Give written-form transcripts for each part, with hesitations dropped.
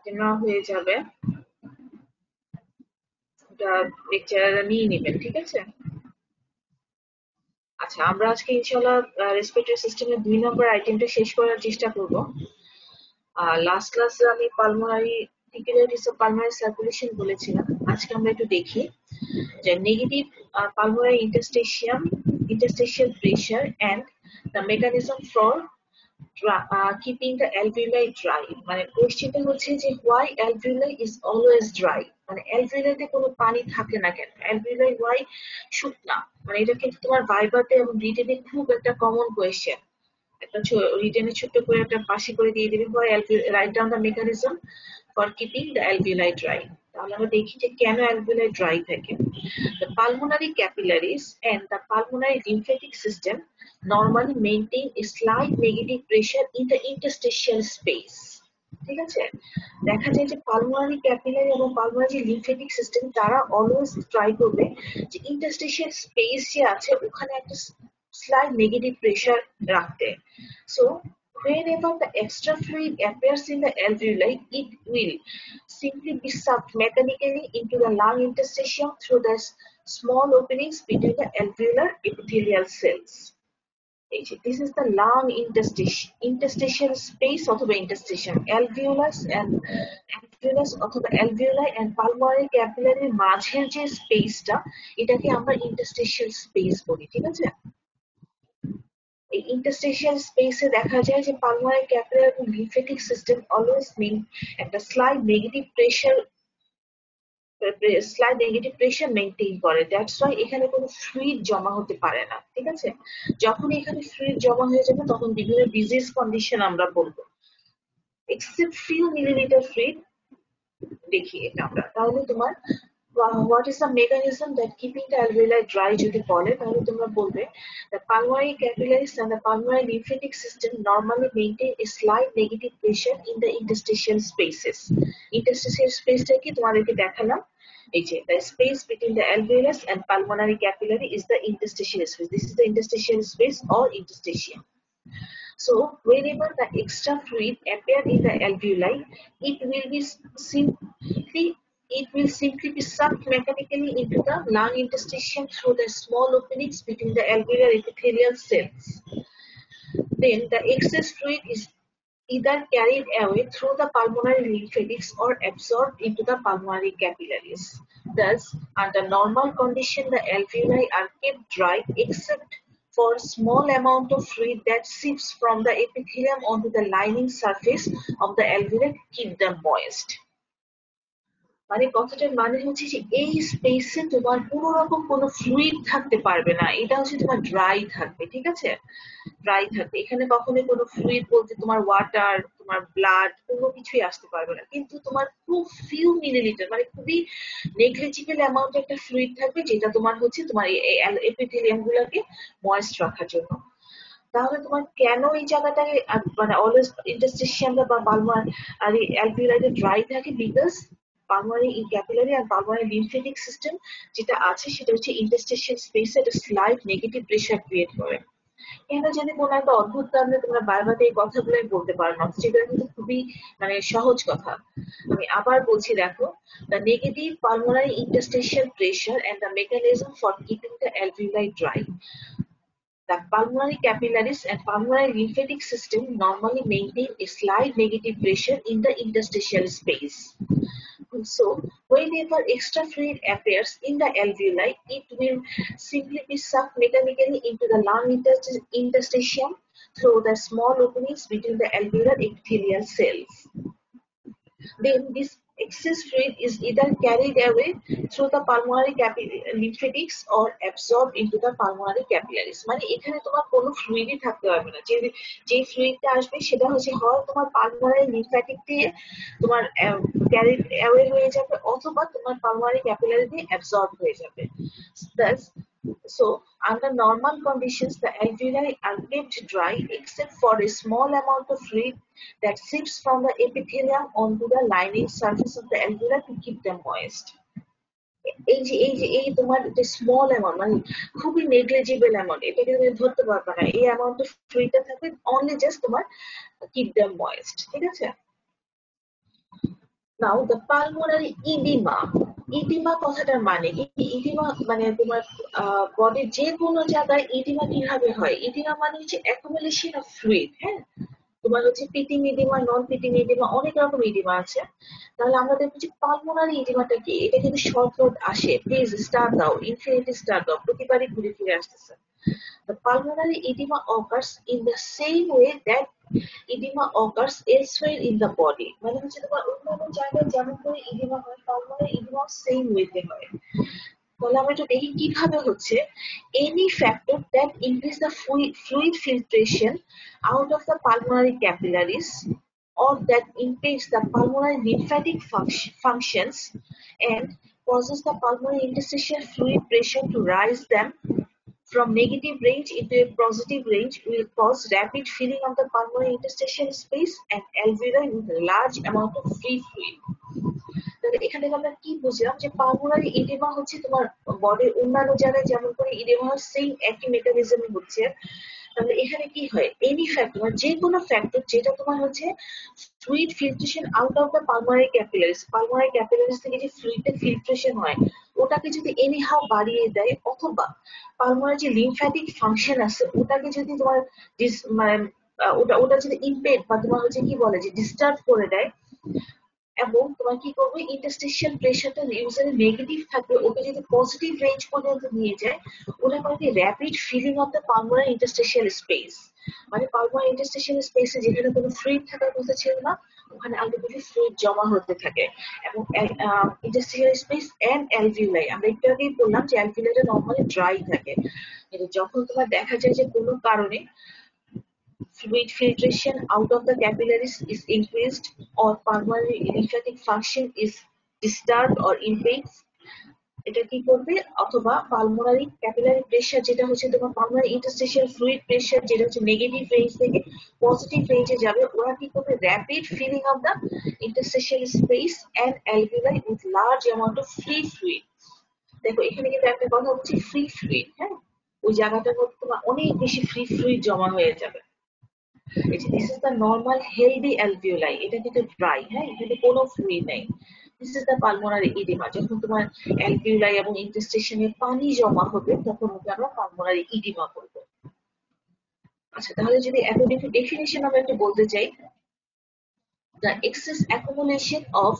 Attend নেওয়া হয়ে যাবে, এটা লেকচারাররা নিয়ে নেবেন, ঠিক আছে? আচ্ছা, আমরা আজকে ইনশাআল্লাহ রেসপিরেটরি সিস্টেমের 2 নম্বর আইটেমটা শেষ করার চেষ্টা করব। লাস্ট ক্লাসে আমি পালমোনারি টিকিউলারিটিস অফ পালমোনারি সার্কুলেশন বলেছিলাম। আজকে আমরা একটু দেখি যে negative pulmonary interstitial pressure and the mechanism for keeping the alveoli dry। মানে কোশ্চেনটা হচ্ছে যে why alveoli is always dry, মানে অ্যালভিওলাইতে কোনো পানি থাকে না কেন, অ্যালভিওলাই why শুক না, মানে এটা কিন্তু তোমার ভাইভাতে এবং রিটেনে খুব একটা কমন কোয়েশ্চেন। একটা রিটেনে ছোট্ট করে একটা পাশে করে দিয়ে দিবে, write down the mechanism for keeping the alveoli dry. তাহলে আমরা দেখি যে কেন অ্যালভিওলাই ড্রাই থাকে। The pulmonary capillaries and the pulmonary lymphatic system normally maintain a slight negative pressure in the interstitial space। ঠিক আছে, দেখা যায় যে পালমোনারি ক্যাপিলারি এবং পালমোনারি লিম্ফেটিক সিস্টেম তারা অলওয়েজ ট্রাই করবে যে ইন্টারস্টিশিয়াল স্পেস যে আছে ওখানে একটা স্লাইট নেগেটিভ প্রেশার রাখতে। So whenever the extra fluid appears in the alveoli, it will simply be sucked mechanically into the lung interstitium through the small openings between the alveolar epithelial cells। This is the lung interstitial space অথবা interstitium, alveolus অথবা alveoli and pulmonary capillary মাঝের যে স্পেসটা এটাকে আমরা interstitial space বলি, ঠিক আছে? এই ইন্টারস্টিশিয়াল স্পেসে দেখা যায় যে পালমোনারি ক্যাপিলারি এবং লিম্ফেটিক সিস্টেম অলওয়েজ মেইন একটা স্লাইড নেগেটিভ প্রেশার মেইনটেইন করে। দ্যাটস ওয়াই এখানে কোনো ফ্লুইড জমা হতে পারে না, ঠিক আছে? যখন এখানে ফ্লুইড জমা হয়ে যাবে তখন বিভিন্ন ডিজিজ কন্ডিশন আমরা বলবো। এক্সেপ্ট ফিউ মিলিলিটার ফ্লুইড দেখি এটা আমরা, তাহলে তোমার what is the mechanism that keeping the alveoli dry যদি বলে তাহলে তোমরা বলবে the pulmonary capillaries and the pulmonary lymphatic system normally maintain a slight negative pressure in the interstitial spaces। interstitial স্পেসটা কি তোমাদেরকে দেখালাম, এই যে the space between the alveolus and pulmonary capillary is the interstitial space, this is the interstitial space or interstitium। So whenever the extra fluid appear in the alveoli, it will simply be sucked mechanically into the lung interstitium through the small openings between the alveolar epithelial cells। Then the excess fluid is either carried away through the pulmonary lymphatics or absorbed into the pulmonary capillaries। Thus, under normal condition, the alveoli are kept dry except for a small amount of fluid that seeps from the epithelium onto the lining surface of the alveoli to keep them moist। মানে কথাটার মানে হচ্ছে যে এই স্পেসে তোমার কোনো রকম কোনো ফ্লুইড থাকতে পারবে না, এটা হচ্ছে তোমার ড্রাই থাকবে, ঠিক আছে? ড্রাই থাকবে, এখানে কখনোই কোনো ফ্লুইড বলতে তোমার ওয়াটার, তোমার ব্লাড কোনো কিছুই আসতে পারবে না, কিন্তু তোমার খুব ফিউ মিলিলিটার মানে খুবই নেগলিজিবল অ্যামাউন্ট একটা ফ্লুইড থাকবে যেটা তোমার হচ্ছে তোমার এই এপিথেলিয়াম গুলোকে ময়েস্ট রাখার জন্য। তাহলে তোমার কেন এই জায়গাটায় মানে অলওয়েজ ইন্টারস্টিশিয়াম বা পালমোনারি অ্যালভিওলাইতে ড্রাই থাকে? বিকজ পালমোনারি ক্যাপিলারি আর পালমোনারি লিম্ফেটিক সিস্টেম যেটা আছে সেটা হচ্ছে ইন্টারস্টিশিয়াল স্পেসে একটা স্লাইট নেগেটিভ প্রেশার ক্রিয়েট করে। কেন জানি কোনো একটা অদ্ভুত কারণে তোমরা বারবার এই কথাগুলোই বলতে পারো না, যেগুলো কিন্তু খুবই মানে সহজ কথা। আমি আবার বলছি, দেখো, the negative pulmonary interstitial pressure and the mechanism for keeping the alveoli dry। The pulmonary capillaries and pulmonary lymphatic system normally maintain a slight negative pressure in the interstitial space। So, whenever extra fluid appears in the alveoli, it will simply be sucked mechanically into the lung interstitium through the small openings between the alveolar epithelial cells। Then this excess fluid is either carried away through the pulmonary lymphatics or absorbed into the pulmonary capillaries। মানে এখানে তোমার কোনো ফ্লুইডই থাকতে পারবে না, যে ফ্লুইডটা আসবে সেটা হচ্ছে হয় তোমার পালমোনারি লিম্ফ্যাটিক দিয়ে তোমার ক্যারিড অ্যাওয়ে হয়ে যাবে অথবা তোমার পালমোনারি ক্যাপিলারি দিয়ে অ্যাবজর্ব হয়ে যাবে। Thus, so under normal conditions the alveoli are kept dry except for a small amount of fluid that seeps from the epithelium onto the lining surface of the alveoli to keep them moist। এই তোমার যে small amount মানে খুবই negligible amount, এটাকে তুমি ধরতে পারবে না, এই অ্যামাউন্ট অফ ফ্লুইডটা থাকবে অনলি জাস্ট তোমার কিপ দেম ময়েস্ট, ঠিক আছে? নাও দ্য পালমোনারি ইডিমা। ইডিমা কথাটার মানে কি? ইডিমা মানে তোমার বডির যে কোনো জায়গায় ইডিমা কিভাবে হয়? ইডিমা মানে হচ্ছে অ্যাকুমুলেশন অফ ফ্লুইড। হ্যাঁ, তোমার হচ্ছে পিটিং ইডিমা, নন পিটিং ইডিমা, অনেক রকম ইডিমা আছে। তাহলে আমরা দেখবো যে পালমোনারি ইডিমাটা কি। এটা যদি শর্ট নোট আসে, প্লিজ স্টার দাও, ইনফিনিটি স্টার দাও, প্রতিবারই ঘুরে ফিরে আসতেছে। The pulmonary edema occurs in the same way that edema occurs elsewhere in the body. মানে হচ্ছে তোমার অন্যান্য জায়গায় যেমন করে ইডিমা হয়, পালমোনারি ইডিমা সেম ওয়েতে হয়। তাহলে আমরা একটু দেখি কিভাবে হচ্ছে। Any factor that increase the fluid filtration out of the pulmonary capillaries or that impedes the pulmonary lymphatic functions and causes the pulmonary interstitial fluid pressure to rise them from negative range into a positive range will cause rapid filling of the pulmonary interstitial space and alveoli with a large amount of free fluid. তাহলে এখানে আমরা কি বুঝলাম যে pulmonary oedema হচ্ছে তোমার বডির অন্যান্য জায়গায় যেমন করে ইডিমা হয় সেম একই মেকানিজমে হচ্ছে। তাহলে এখানে কি হয়, এনি ফ্যাক্টর যে কোনো ফ্যাক্টর যেটা তোমার হচ্ছে fluid filtration out of the pulmonary capillaries থেকে যে ফ্লুইডটা ফিল্ট্রেশন হয় ওটাকে যদি এনি হাউ বাড়িয়ে দেয়, অথবা পালমোনারি যে লিমফ্যাটিক ফাংশন আছে ওটাকে যদি তোমার মানে ওটা ওটা যদি ইমপেড বা তোমার হচ্ছে কি বলে যে ডিস্টার্ব করে দেয়, এবং তোমার কি করবে ইন্টারস্টিশিয়াল প্রেশারটা ইউজারের নেগেটিভ থাকবে, ওকে যদি পজিটিভ রেঞ্জ পর্যন্ত নিয়ে যায়, ওটা করে কি rapid filling of the pulmonary interstitial space. মানে পালমোনারি ইন্টারস্টিশিয়াল স্পেসে যেখানে কোনো ফ্লুইড থাকার কথা ছিল না, ওখানে আলটিমেটলি ফ্লুইড জমা হতে থাকে। এবং ইন্টারস্টিশিয়াল স্পেস এন্ড অ্যালভিউলাই, আমরা একটু আগেই বললাম যে অ্যালভিউলাইটা নরমালি ড্রাই থাকে, কিন্তু যখন তোমার দেখা যায় যে কোনো কারণে fluid filtration out of the capillaries is increased or pulmonary lymphatic function is disturbed or impedes, এটা কি করবে, অথবা পালমোনারি ক্যাপিলারি প্রেসার যেটা হচ্ছে তোমার পালমোনারি ইন্টারস্টিশিয়াল ফ্লুইড প্রেসার যেটা হচ্ছে নেগেটিভ রেঞ্জ থেকে পজিটিভ রেঞ্জে যাবে, ওরা কি করবে rapid filling of the interstitial space and alveoli with large amount of free fluid. দেখো এখানে কিন্তু একটা কথা হচ্ছে ফ্রি ফ্লুইড। হ্যাঁ, ওই জায়গাটার মধ্যে তোমার অনেক বেশি ফ্রি ফ্লুইড জমা হয়ে যাবে। This is the normal healthy alveoli. এটা কিন্তু ড্রাই, হ্যাঁ, এখানে কোনো ফ্লুইড নাই। This is the pulmonary edema. যখন তোমার অ্যালভিওলাই এবং ইন্টারস্টিশনে পানি জমা হবে তখন ওকে আমরা পালমোনারি ইডিমা বলবো। আচ্ছা, তাহলে যদি একটু ডেফিনিশন আমরা একটু বলতে চাই, the excess accumulation of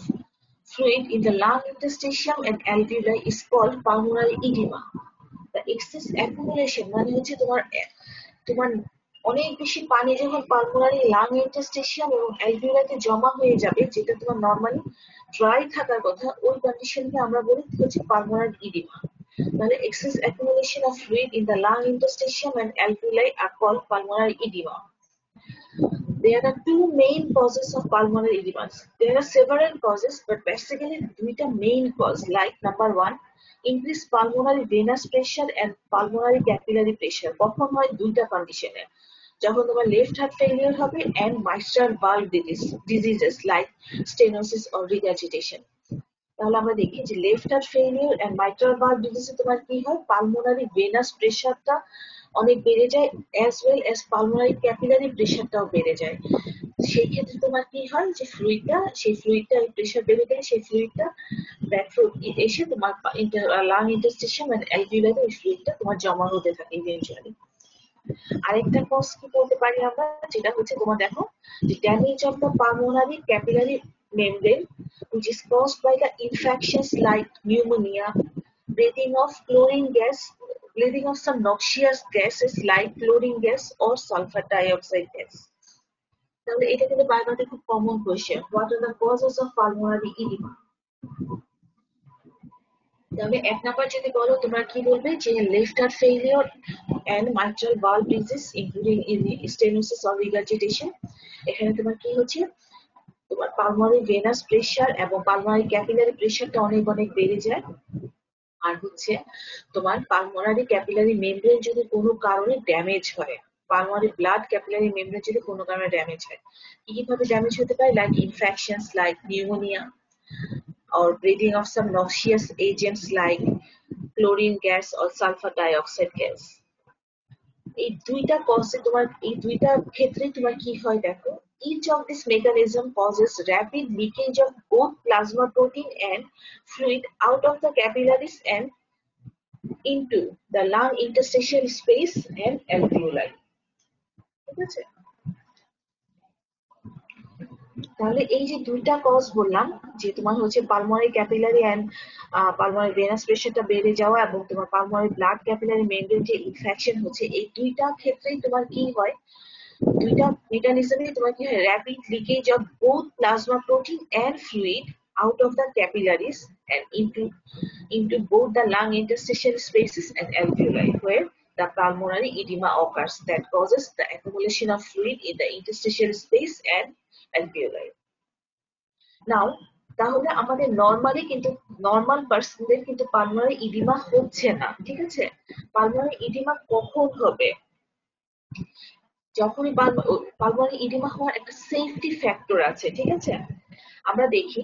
fluid in the lung interstitium and alveoli is called pulmonary edema. The excess accumulation মানে হচ্ছে তোমার তোমার অনেক বেশি পানি যখন পালমোনারি লাং ইন্টারস্টিশিয়াম এবং অ্যালভিওলাইতে জমা হয়ে যাবে, যেটা তোমার নরমালি ড্রাই থাকার কথা, ওই কন্ডিশনকে আমরা বলি হচ্ছে পালমোনারি ইডিমা। তাহলে excess accumulation of fluid in the lung interstitium and alveoli are called pulmonary edema. There are two main causes of pulmonary edema. There are several causes, but basically দুইটা main cause, like number one, increased pulmonary venous pressure and pulmonary capillary pressure. কখন হয়? দুইটা কন্ডিশনে, যখন তোমার left heart failure হবে and mitral valve diseases like stenosis or regurgitation. তাহলে আমরা দেখি যে left heart failure and mitral valve ডিজিজে তোমার কি হয়, পালমোনারি ভেনাস প্রেসারটা অনেক বেড়ে যায়, as well as pulmonary capillary প্রেসারটাও বেড়ে যায়। সেই ক্ষেত্রে তোমার কি হয় যে ফ্লুইডটা প্রেসার বেড়ে গেলে সেই ফ্লুইডটা এসে তোমার লাং ইন্টারস্টিশন এন্ড অ্যালভিওলাইতে ওই ফ্লুইডটা তোমার জমা হতে থাকে ইভেন্চুয়ালি। আরেকটা কজ কি বলতে পারি আমরা, যেটা হচ্ছে তোমার দেখো যে damage of the pulmonary capillary membrane which is caused by the infections like pneumonia, breathing of chlorine gas, breathing of some noxious gases like chlorine gas or sulfur dioxide gas. তাহলে এটা কিন্তু বায়োলজিতে খুব common question, what are the causes of pulmonary oedema. তাহলে এক number যদি বলো তোমরা কি বলবে যে left heart failure and mitral valve disease including stenosis or regurgitation. এখানে তোমার কি হচ্ছে, তোমার পালমোনারি ভেনাস প্রেসার এবং পালমোনারি ক্যাপিলারি প্রেসারটা অনেক অনেক বেড়ে যায়। আর হচ্ছে তোমার পালমোনারি ক্যাপিলারি মেমব্রেন যদি কোনো কারণে ড্যামেজ হয়, পালমোনারি ব্লাড ক্যাপিলারি মেমব্রেন যদি কোনো কারণে ড্যামেজ হয়, কিভাবে ড্যামেজ হতে পারে, like infections like pneumonia or breathing of some noxious agents like chlorine gas or sulfur dioxide gas. এই দুইটা কজে তোমার এই দুইটা ক্ষেত্রে তোমার কি হয় দেখো, Each of these mechanisms causes rapid leakage of both plasma protein and fluid out of the capillaries and into the lung interstitial space and alveoli. ঠিক আছে? তাহলে এই যে দুইটা কজ বললাম যে তোমার হচ্ছে pulmonary capillary and pulmonary venous প্রেশারটা বেড়ে যাওয়া এবং তোমার পালমোনারি ব্লাড ক্যাপিলারি মেমব্রেন যে ইনফেকশন হচ্ছে, এই দুইটা ক্ষেত্রেই তোমার কি হয়, দুইটা মেকানিজমে তোমার কি হয়, rapid leakage of both plasma protein and fluid out of the capillaries and into both the lung interstitial spaces and alveoli, where the pulmonary edema occurs that causes the accumulation of fluid in the interstitial space and alveoli. Now, তাহলে আমাদের normally কিন্তু normal পার্সনদের কিন্তু pulmonary oedema হচ্ছে না, ঠিক আছে? Pulmonary oedema কখন হবে? যখনই পালমোনারি ইডিমা হওয়ার একটা সেফটি ফ্যাক্টর আছে, ঠিক আছে? আমরা দেখি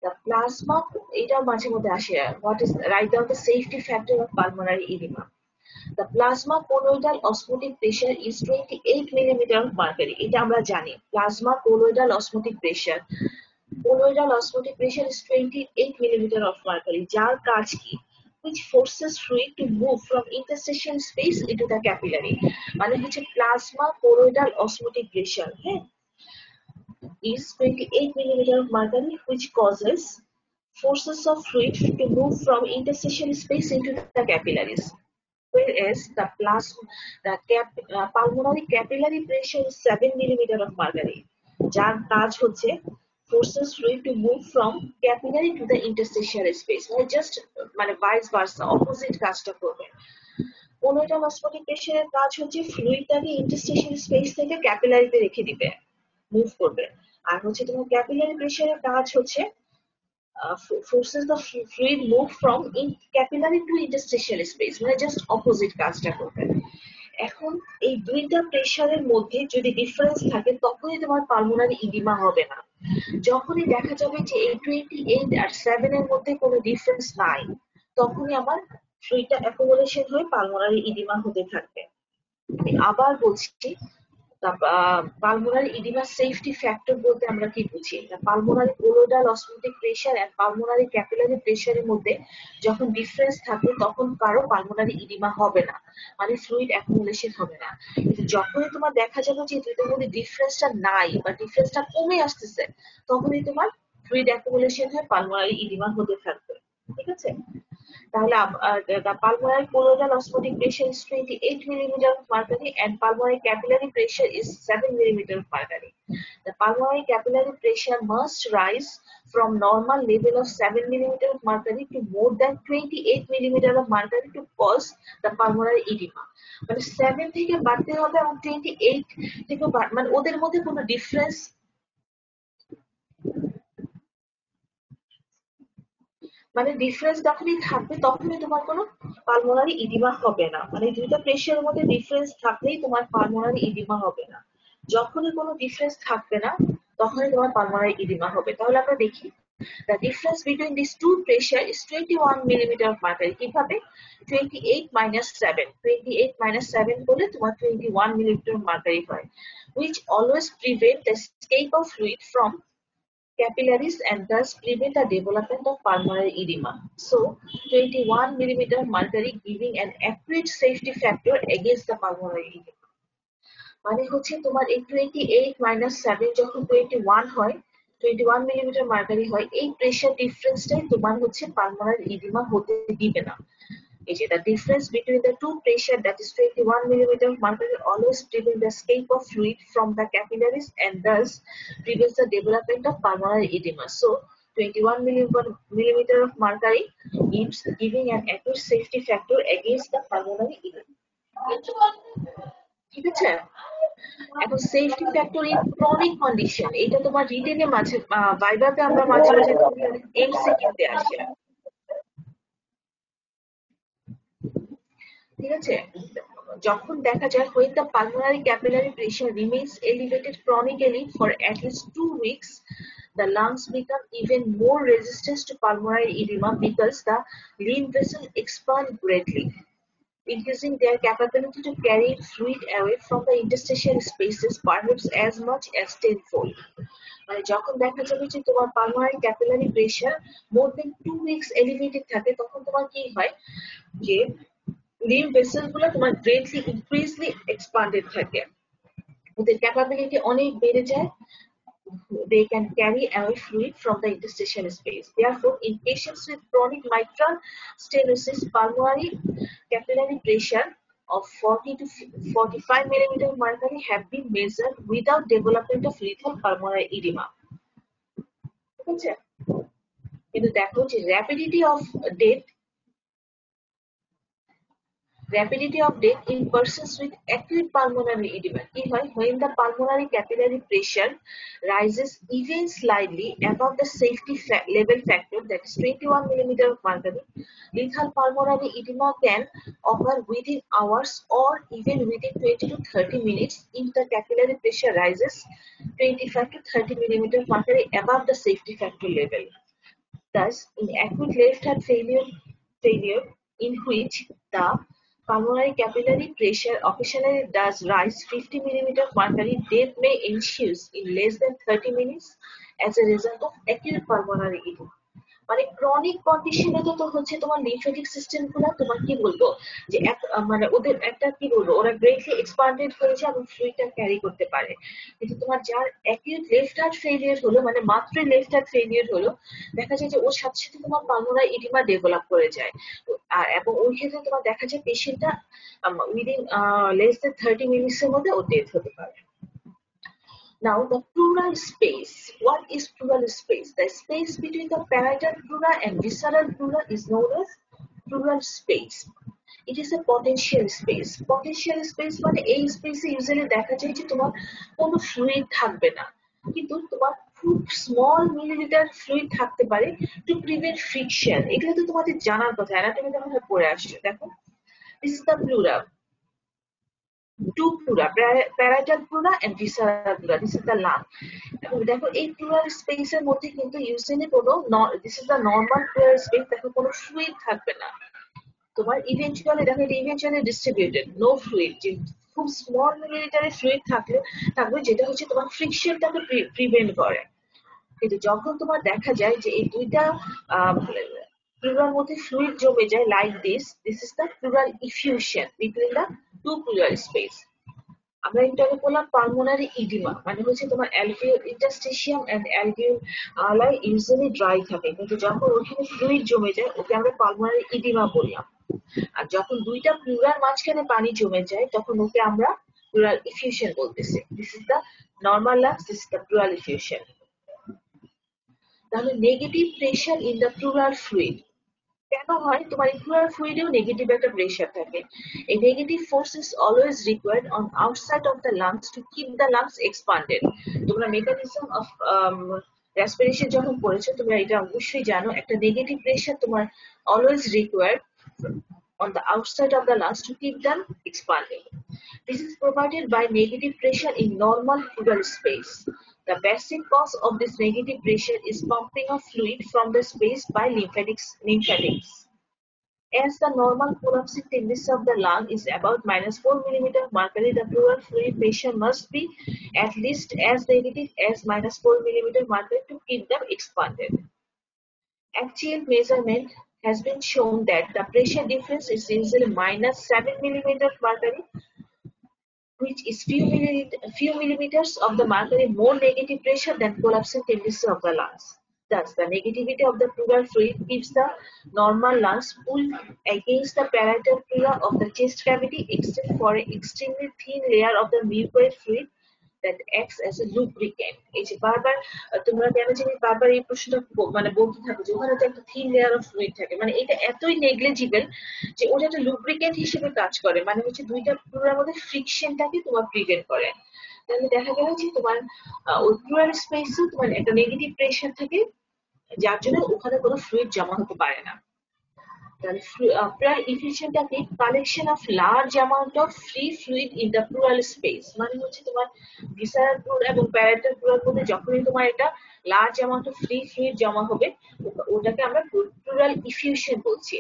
the plasma, এটা মাঝে মধ্যে আসে, what is write down the safety factor of pulmonary edema. The plasma colloidal osmotic pressure is 28 millimeter of mercury. এটা আমরা জানি, plasma colloidal osmotic pressure, colloidal osmotic pressure is 28 millimeter of mercury, যার কাজ কি, which forces fluid to move from interstitial space into the capillary, মানে হচ্ছে plasma colloidal osmotic pressure, হ্যাঁ, is 28 millimeter of mercury, which causes forces of fluid to move from interstitial space into the capillaries. Whereas the pulmonary capillary pressure is 7 millimeter of mercury, যার কাজ হচ্ছে forces fluid to move from capillary to the interstitial space, মানে just মানে vice versa, opposite কাজটা করবে। colloidal osmotic pressure এর কাজ হচ্ছে ফ্লুইডটাকে ইন্টারস্টিশিয়াল স্পেস থেকে ক্যাপিলারিতে রেখে দিবে, মুভ করবে। আর হচ্ছে তোমার ক্যাপিলারি প্রেসারের কাজ হচ্ছে forces the fluid move from capillary to interstitial space, মানে জাস্ট অপোজিট কাজটা করবে। এখন এই দুইটা প্রেসারের মধ্যে যদি ডিফারেন্স থাকে তখনই তোমার পালমোনারি ইডিমা হবে না। যখনই দেখা যাবে যে এই 28 আর 7 এর মধ্যে কোনো ডিফারেন্স নাই, তখনই আমার ফ্লুইডটা অ্যাকুমুলেশন হয়ে পালমোনারি ইডিমা হতে থাকবে। আমি আবার বলছি, পালমোনারি ইডিমা সেফটি ফ্যাক্টর বলতে আমরা কি বুঝি? Pulmonary colloidal osmotic pressure and pulmonary capillary প্রেসারের মধ্যে যখন ডিফারেন্স থাকে তখন কারো পালমোনারি ইডিমা হবে না, মানে ফ্লুইড অ্যাকুমুলেশন হবে না। কিন্তু যখনই তোমার দেখা যাবে যে দুটোর মধ্যে ডিফারেন্সটা নাই বা ডিফারেন্সটা কমে আসতেছে, তখনই তোমার ফ্লুইড অ্যাকুমুলেশন হয়ে পালমোনারি ইডিমা হতে থাকবে, ঠিক আছে? তাহলে the pulmonary colloidal osmotic pressure is 28 millimeter of mercury and pulmonary capillary pressure is 7 millimeter of mercury. The pulmonary capillary pressure must rise from normal level of 7 millimeter of mercury to more than 28 millimeter of mercury to cause the pulmonary edema. মানে 7 থেকে বাড়তে হবে এবং 28 থেকে মানে ওদের মধ্যে কোনো ডিফারেন্স, মানে ডিফারেন্স যখনই থাকবে তখনই তোমার কোনো পালমোনারি ইডিমা হবে না। মানে দুইটা প্রেশারের মধ্যে ডিফারেন্স থাকলেই তোমার পালমোনারি ইডিমা হবে না। যখনই কোনো ডিফারেন্স থাকবে না তখনই তোমার পালমোনারি ইডিমা হবে। তাহলে আমরা দেখি the difference between these two pressure is 21 millimeter of mercury. কিভাবে? 28 minus 7, 28 minus 7 করলে তোমার 21 millimeter of mercury হয়, which always prevent the escape of fluid from capillaries and thus prevent the development of pulmonary edema. So, 21 millimeter mercury giving an accurate safety factor against the pulmonary edema. মানে হচ্ছে তোমার এই 28 minus 7 যখন 21 হয়, 21 millimeter mercury হয়, এই pressure ডিফারেন্সটাই তোমার হচ্ছে পালমোনারি ইডিমা হতে দিবে না। The difference between the two pressure, that is 21 millimeter of mercury, always prevents the escape of fluid from the capillaries and thus prevents the development of pulmonary edema. So 21 millimeter of mercury is giving an accurate safety factor against the pulmonary edema. ঠিক আছে? এখন safety factor in chronic condition, এটা তোমার রিটেনে মাঝে ভাইভাতে আমরা মাঝে মাঝে এমসিকিউতে আসে, ঠিক আছে? যখন দেখা যায় when the pulmonary capillary pressure remains elevated chronically for at least 2 weeks, the lungs become even more resistant to pulmonary edema because the lymph vessels expand greatly. increasing their capability to carry fluid away from the interstitial spaces perhaps as much as tenfold. মানে যখন দেখা যাবে যে তোমার pulmonary capillary pressure মোর দেন 2 weeks elevated থাকে, তখন তোমার কি হয় যে লিম্ফ ভেসেল গুলো তোমার গ্রেটলি ইনক্রিজলি এক্সপান্ডেড থাকে, ওদের ক্যাপাবিলিটি অনেক বেড়ে যায়। They can carry away fluid from the interstitial space. Therefore, in patients with chronic mitral stenosis, pulmonary capillary pressure of 40 to 45 millimeter mercury have been measured without development of lethal pulmonary edema. ঠিক আছে? কিন্তু দেখো যে rapidity of death in persons with acute pulmonary edema কি হয়, when the pulmonary capillary pressure rises even slightly above the safety level factor, that is 21 millimeter of mercury, lethal pulmonary edema can occur within hours or even within 20 to 30 minutes if the capillary pressure rises 25 to 30 millimeter of mercury above the safety factor level. Thus, in acute left heart failure in which the pulmonary capillary pressure occasionally does rise 50 millimeter of mercury, death may ensue in less than 30 minutes as a result of acute pulmonary edema. মানে chronic কন্ডিশনে তো হচ্ছে তোমার lymphatic system গুলা তোমার কি বলবো যে মানে ওদের একটা কি বলবো ওরা গ্রেটলি এক্সপান্ডেড হয়ে যায় এবং ফ্লুইডটা ক্যারি করতে পারে। কিন্তু তোমার যার অ্যাকিউট লেফট হার্ট ফেলিয়ার হলো, মানে মাত্রই লেফট হার্ট ফেলিয়ার হলো, দেখা যায় যে ওর সাথে সাথে তোমার পালমোনারি ইডিমা ডেভেলপ করে যায়। আর এবং ওই ক্ষেত্রে তোমার দেখা যায় পেশেন্টটা উইদিন লেস দেন 30 মিনিটসের মধ্যে ওর ডেথ হতে পারে। Now, the pleural space. What is pleural space? The space between the parietal pleura and visceral pleura is known as pleural space. It is a potential space. Potential space মানে এই স্পেসে usually দেখা যায় যে তোমার কোনো ফ্লুইড থাকবে না, কিন্তু তোমার খুব স্মল মিলিলিটার ফ্লুইড থাকতে পারে টু প্রিভেন্ট ফ্রিকশন। এগুলো তো তোমাদের জানার কথা, অ্যানাটমি যখন পড়ে আসছে। দেখো, this is the pleura, two pleura, parietal pleura and visceral pleura. This is the lung. এবং দেখো এই প্লুরাল স্পেসের মধ্যে কিন্তু ইউজুয়ালি কোনো this is the normal plural space, দেখো কোনো ফ্লুইড থাকবে না। তোমার ইভেন্চুয়ালি দেখো এটা ইভেন্চুয়ালি ডিস্ট্রিবিউটেড, নো ফ্লুইড, যে খুব স্মল মিলিলিটারে ফ্লুইড থাকবে যেটা হচ্ছে তোমার ফ্রিকশনটাকে প্রিভেন্ট করে। কিন্তু যখন তোমার দেখা যায় যে এই দুইটা প্লুরার মধ্যে ফ্লুইড জমে যায় like this is the pleural effusion between the two plural space. আমরা একটু আগে বললাম পালমোনারি ইডিমা মানে হচ্ছে তোমার অ্যালভিওল ইন্টারস্টিশিয়াম এন্ড অ্যালভিওলাই ইউজুয়ালি ড্রাই থাকে, কিন্তু যখন ওখানে ফ্লুইড জমে যায় ওকে আমরা পালমোনারি ইডিমা বললাম। আর যখন দুইটা প্লুরার মাঝখানে পানি জমে যায় তখন ওকে আমরা প্লুরাল ইফিউশন বলতেছি। This is the normal lungs, this is the pleural effusion. তাহলে negative pressure in the pleural fluid কেন হয়, তোমার এই প্লুরাল ফ্লুইডেও নেগেটিভ একটা প্রেশার থাকে। A negative force is always required on outside of the lungs to keep the lungs expanded. তোমরা মেকানিজম অফ রেসপিরেশন যখন পড়েছো তোমরা এটা অবশ্যই জানো, একটা নেগেটিভ প্রেশার তোমার always required on the outside of the lungs to keep them expanded. This is provided by negative pressure in normal pleural space. The basic cause of this negative pressure is pumping of fluid from the space by lymphatics. As the normal collapsing tendency of the lung is about -4 millimeter mercury, the pleural fluid pressure must be at least as negative as -4 millimeter mercury to keep them expanded. Actual measurement has been shown that the pressure difference is usually -7 millimeter mercury, which is few millimeters of the mercury more negative pressure than collapsing tendency of the lungs. Thus, the negativity of the pleural fluid keeps the normal lungs pulled against the parietal pleura of the chest cavity, except for an extremely thin layer of the mucoid fluid that acts as a lubricant. এই যে বারবার তোমরা কেন জানি বারবার এই প্রশ্নটা মানে বলতে থাকো যে ওখানে তো একটা থিন লেয়ার অফ ফ্লুইড থাকে, মানে এটা এতই নেগলিজিবল যে ওটা একটা লুব্রিকেন্ট হিসেবে কাজ করে, মানে হচ্ছে দুইটা প্লুরার মধ্যে ফ্রিকশনটাকে তোমার প্রিভেন্ট করে। তাহলে দেখা গেল যে তোমার ওই প্লুরাল স্পেসে তোমার একটা নেগেটিভ প্রেশার থাকে যার জন্য ওখানে কোনো ফ্লুইড জমা হতে পারে না। তাহলে প্লুরাল ইফিউশনটাকে collection of large amount of free fluid in the pleural space, মানে হচ্ছে তোমার ভিসারাল প্লুরা এবং প্যারাইটাল প্লুরার মধ্যে যখনই তোমার এটা large amount of free fluid জমা হবে ওটাকে আমরা প্লুরাল ইফিউশন বলছি।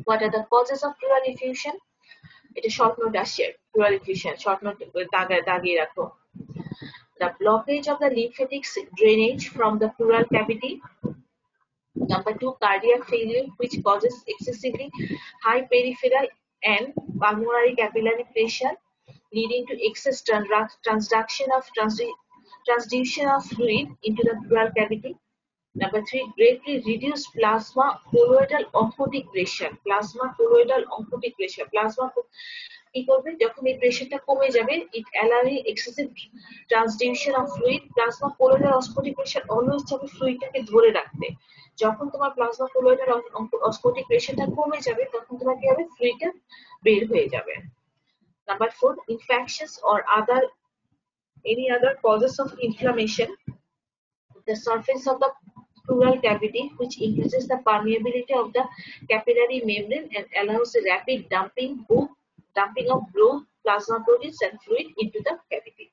What are the causes of pleural effusion? এটা শর্ট নোট আসে, pleural effusion শর্ট নোট দাগিয়ে রাখো। The blockage of the lymphatic drainage from the pleural cavity. Number two, cardiac failure, which causes excessively high peripheral and pulmonary capillary pressure, leading to excess transduction of fluid into the pleural cavity. Number three, greatly reduced plasma colloidal oncotic pressure. Plasma colloidal oncotic pressure. Plasma কি করবে যখন এই প্রেশারটা কমে যাবে, it allowing excessive transduction of fluid. Plasma colloidal osmotic pressure always চাবে ফ্লুইডটাকে ধরে রাখতে। যখন তোমার প্লাজমা colloidal osmotic প্রেশারটা কমে যাবে তখন তোমার কি হবে, ফ্লুইডটা বের হয়ে যাবে। Number four, infections or any other causes of inflammation. The surface of the pleural cavity, which increases the permeability of the capillary membrane and allows a rapid dumping of blood, plasma proteins and fluid into the cavity.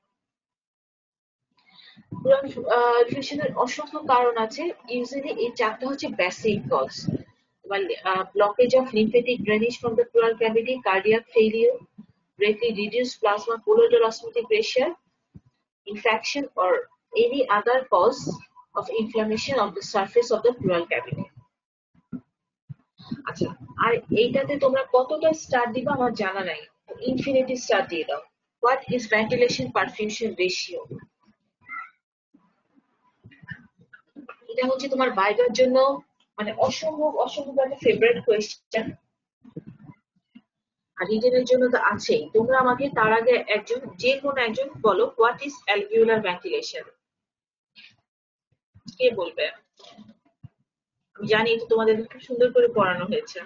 ইনফেকশনের অসংখ্য কারণ আছে, usually এই চারটা হচ্ছে basic cause. blockage of lymphatic drainage from the pleural cavity, cardiac failure, greatly reduced plasma colloidal osmotic pressure, infection or any other cause of inflammation of the surface of the pleural cavity. আচ্ছা, আর এইটাতে তোমরা কতটা star দিবা আমার জানা নাই, infinity star দিয়ে দাও। What is ventilation perfusion ratio? এটা হচ্ছে তোমার ভাইবার জন্য মানে অসম্ভব একটা ফেভারিট কোয়েশ্চেন, আর রিটেনের জন্য তো আছেই। তোমরা আমাকে তার আগে যে কোনো একজন বলো, হোয়াট ইজ অ্যালভিওলার ভেন্টিলেশন? কে বলবে? আমি জানি এটা তোমাদের খুব সুন্দর করে পড়ানো হয়েছে।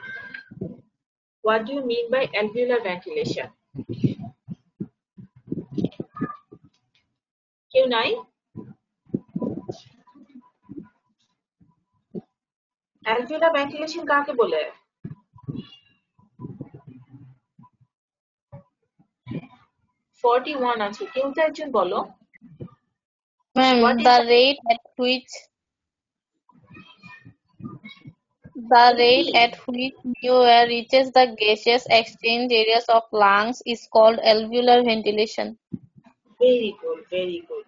What do you mean by alveolar ventilation? কেউ নাই? alveolar ventilation কাকে বলে? 41 আছে, কেউ তো একজন বলো। Ma'am, the rate at which new air reaches the gaseous exchange areas of lungs is called alveolar ventilation. Very good, very good.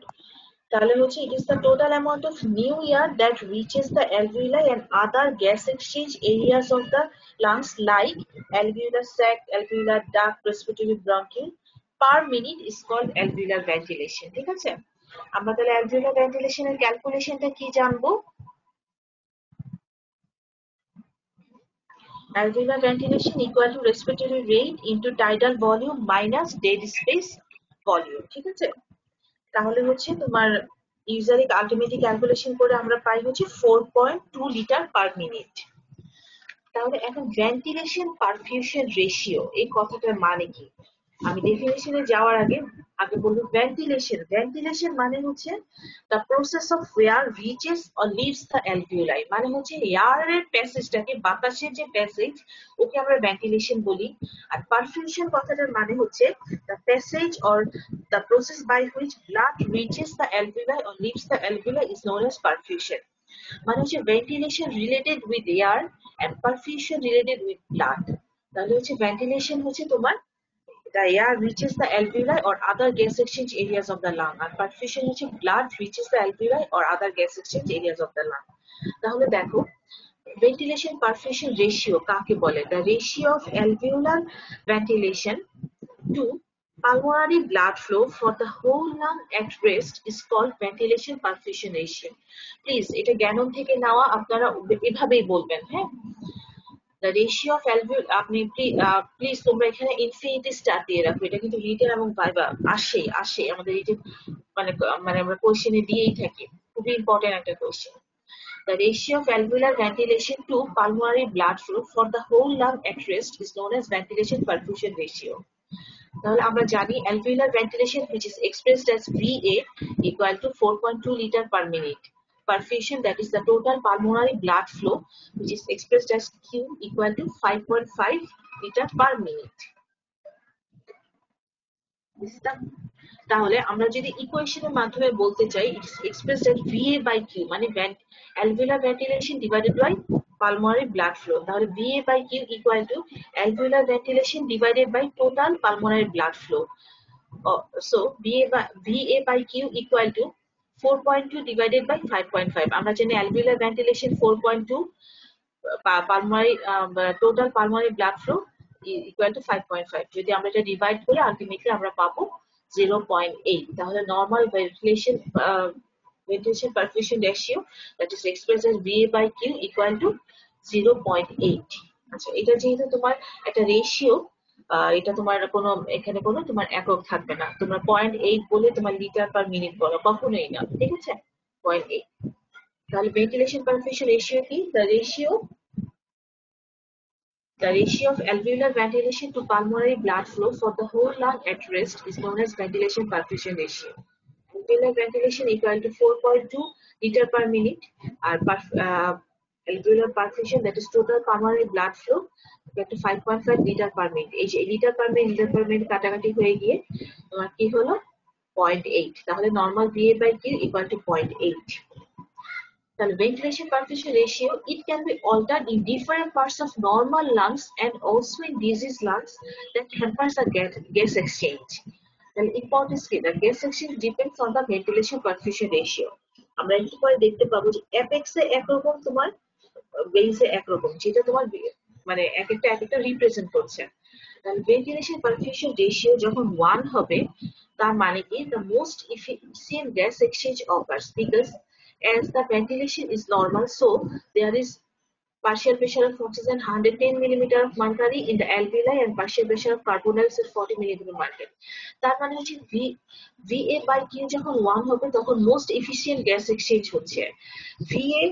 তাহলে হচ্ছে it is the total amount of new air that reaches the alveoli and other gas exchange areas of the lungs like alveolar sac, alveolar duct, respiratory bronchi per minute is called alveolar ventilation. ঠিক আছে, আমরা তাহলে alveolar ventilation এর ক্যালকুলেশনটা কি জানবো? Alveolar ventilation equal to respiratory rate into tidal volume minus dead space volume. ঠিক আছে, তাহলে হচ্ছে তোমার ইউজালি আলটিমেটলি ক্যালকুলেশন করে আমরা পাই হচ্ছে 4.2 লিটার পার মিনিট। তাহলে এখন ভেন্টিলেশন পারফিউশন রেশিও এই কথাটার মানে কি? আমি ডেফিনেশনে যাওয়ার আগে বলবো ভেন্টিলেশন মানে হচ্ছে the process of air reaches or leaves the alveoli, মানে হচ্ছে এয়ারের প্যাসেজটাকে, বাতাসের যে প্যাসেজ ওকে আমরা ভেন্টিলেশন বলি। আর পারফিউশন কথাটার মানে হচ্ছে the passage or the process by which blood reaches the alveoli or leaves the alveoli is known as perfusion। মানে হচ্ছে ventilation related with air and perfusion related with blood. তাহলে হচ্ছে ventilation হচ্ছে তোমার the air reaches the alveoli or other gas exchange areas of the lung, R perfusion হচ্ছে blood reaches the alveoli or other gas exchange areas of the lung। তাহলে দেখো ventilation perfusion ratio কাকে বলে? The ratio of alveolar ventilation to pulmonary blood flow for the whole lung at rest is called ventilation perfusion ratio। Please এটা জ্ঞান থেকে নেওয়া, আপনারা এভাবেই বলবেন। হ্যাঁ, the ratio of alveoli, আপনি প্লিজ তোমরা এখানে ইনফিনিটি স্টার দিয়ে রাখো, এটা কিন্তু রিটেন এবং ভাইবা আসে আমাদের রিটেন মানে আমরা কোশ্চেনে দিয়েই থাকি, খুবই ইম্পর্টেন্ট একটা question. The ratio of alveolar ventilation to pulmonary blood flow for the whole lung at rest is known as ventilation perfusion ratio। তাহলে আমরা জানি alveolar ventilation which is expressed as VA equal to 4.2 liter per minute, perfusion that is the total pulmonary blood flow which is expressed as Q equal to 5.5 liter per minute। তাহলে আমরা যদি ইকুয়েশনের মাধ্যমে বলতে চাই, it is expressed as VA by Q, মানে alveolar ventilation divided by pulmonary blood flow. তাহলে VA by Q equal to alveolar ventilation divided by total pulmonary blood flow. So VA by Q equal to 4.2 divided by 5.5. আমরা জানি alveolar ventilation 4.2, pulmonary total pulmonary blood flow equal to 5.5. যদি আমরা এটা divide করি ultimately আমরা পাবো 0.8. তাহলে normal ventilation perfusion ratio, that is expressed as VA by Q equal to 0.8. আচ্ছা, এটা যেহেতু তোমার একটা রেশিও, এটা তোমার কোনো এখানে কোনো তোমার একক থাকবে না, তোমরা 0.8 বলে তোমার লিটার পার মিনিট বলো, কখনোই না, ঠিক আছে? 0.8. তাহলে ventilation perfusion ratio কি? The ratio of alveolar ventilation to pulmonary blood flow for the whole lung at rest is known as ventilation perfusion ratio. Alveolar ventilation equal to 4.2 liter per minute, or alveolar perfusion, that is total pulmonary blood flow, equal to 5.5 liter per minute. এই যে litre per minute কাটাকাটি হয়ে গিয়ে তোমার কি হলো 0.8. তাহলে normal VA by Q equal to 0.8. The ventilation perfusion ratio, it can be altered in different parts of normal lungs and also in diseased lungs that hampers the gas exchange. The importance কি? The gas exchange depends on the ventilation perfusion ratio. আমরা একটু পরে দেখতে পাবো যে অ্যাপেক্সে একরকম, তোমার বেসে একরকম, যেটা তোমার মানে এক একটা রিপ্রেজেন্ট করছে। তাহলে ventilation perfusion ratio যখন 1 হবে, তার মানে কি the most efficient gas exchange occurs, because as the ventilation is normal, so there is partial pressure of oxygen 110 millimeter of mercury in the alveoli and partial pressure of carbon dioxide 40 millimeter of mercury. তার মানে হচ্ছে VA by Q যখন 1 হবে তখন most efficient gas exchange হচ্ছে। VA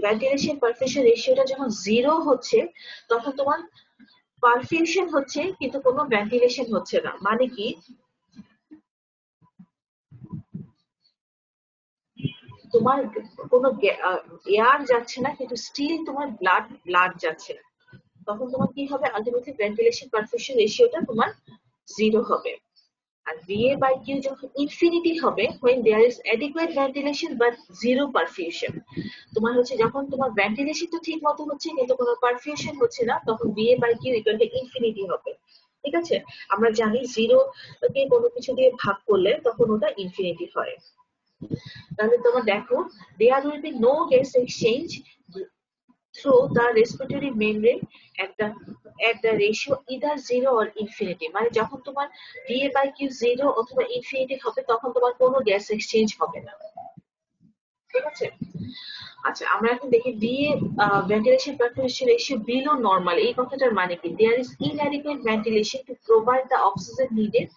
ventilation perfusion ratioটা যখন 0 হচ্ছে তখন তোমার পারফিউশন হচ্ছে কিন্তু কোনো ভেন্টিলেশন হচ্ছে না। মানে কি, তোমার কোনো এয়ার যাচ্ছে না কিন্তু স্টিল তোমার ব্লাড যাচ্ছে না, তখন তোমার কি হবে, আলটিমেটলি ভেন্টিলেশন পারফিউশন রেশিওটা তোমার 0 হবে। আর VA by Q যখন ইনফিনিটি হবে, when there is adequate ventilation but zero perfusion, তোমার হচ্ছে যখন তোমার ভেন্টিলেশন তো ঠিক মতো হচ্ছে কিন্তু কোনো পারফিউশন হচ্ছে না, তখন VA by Q equal to infinity হবে। ঠিক আছে, আমরা জানি 0 কে কোনো কিছু দিয়ে ভাগ করলে তখন ওটা ইনফিনিটি হয়। তাহলে তোমরা দেখো, there will be no gas exchange through the respiratory membrane at the ratio either 0 or infinity. মানে যখন তোমার VA by Q 0 অথবা ইনফিনিটি হবে তখন তোমার কোনো গ্যাস এক্সচেঞ্জ হবে না। ঠিক আছে, আচ্ছা আমরা এখন দেখি VA ventilation perfusion ratio below normal, এই কথাটার মানে কি? There is inadequate ventilation to provide the oxygen needed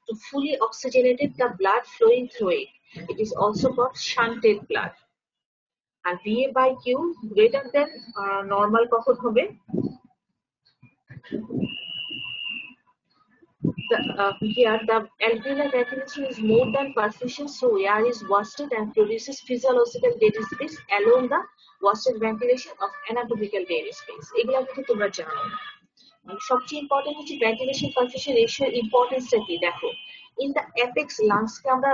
to fully oxygenate the blood flowing through it. It is also called shunted blood. R VA by Q greater than normal কখন হবে? Here the alveolar ventilation is more than perfusion, so air is wasted and produces physiological dead space along the wasted ventilation of anatomical dead space. এগুলা কিন্তু তোমরা জানো। সবচেয়ে important হচ্ছে ventilation perfusion রেশিওর ইম্পর্টেন্সটা কি দেখো। ইন দ্য অ্যাপেক্স লাংসকে আমরা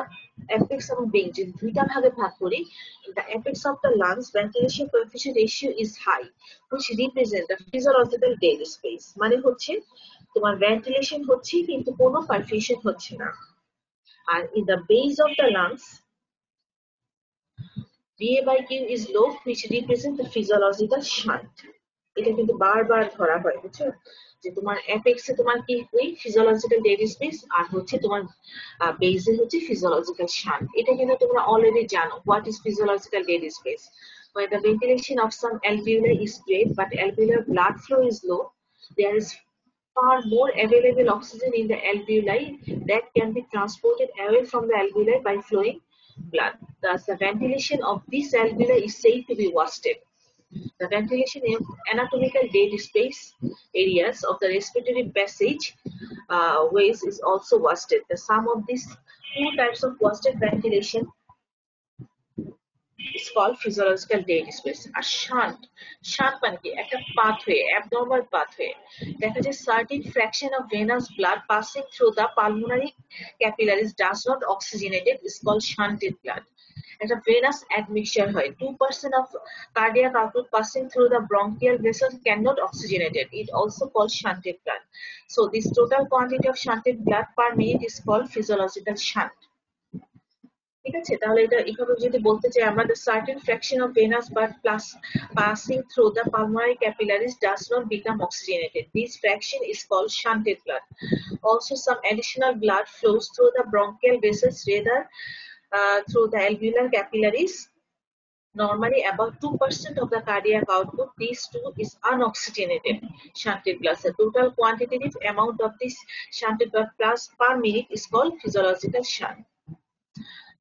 apex এবং বেঞ্চ দুইটা ভাগে ভাগ করি। In the apex of the lungs ventilation perfusion ratio is high, which represent the physiological dead space. মানে হচ্ছে তোমার ভেন্টিলেশন হচ্ছে কিন্তু কোনো পারফিউশন হচ্ছে না। আর in the base of the lungs VA by Q is low, which represent the physiological shunt. এটা কিন্তু বারবার ধরা হয়, বুঝছো, যে তোমার অ্যাপেক্সে তোমার কি ওই ফিজিওলজিক্যাল ডেড স্পেস আর হচ্ছে তোমার বেসে হচ্ছে ফিজিওলজিক্যাল শান্ট। এটা কিন্তু তোমরা অলরেডি জানো, what is physiological dead space. When the ventilation of some alveoli is great but alveolar blood flow is low, there is far more available oxygen in the alveoli that can be transported away from the alveoli by flowing blood. Thus, the ventilation of this alveoli is said to be wasted. The ventilation of anatomical dead space areas of the respiratory passage ways is also wasted. The sum of these two types of wasted ventilation is called physiological dead space. R shunt মানে কি, একটা pathway, abnormal pathway, দেখা যায় certain fraction of venous blood passing through the pulmonary capillaries does not oxygenate it, is called shunted blood. একটা venous admixture হয় 2% of cardiac output passing through the bronchial vessels cannot oxygenate it also called shunted blood. So this total quantity of shunted blood per minute is called physiological shunt. ঠিক আছে, তাহলে এটা এভাবে যদি বলতে চাই আমরা, the certain fraction of venous blood plus passing through the pulmonary capillaries does not become oxygenated. This fraction is called shunted blood. Also, some additional blood flows through the bronchial vessels rather through the alveolar capillaries. Normally, about 2% of the cardiac output, this too is unoxygenated shunted blood. The total quantitative amount of this shunted blood plus per minute is called physiological shunt.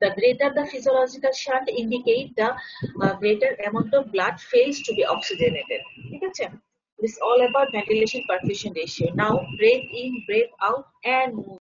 The greater the physiological shunt indicate the greater amount of blood fails to be oxygenated. ঠিক আছে? This is all about ventilation perfusion ratio. Now breathe in, breathe out and move.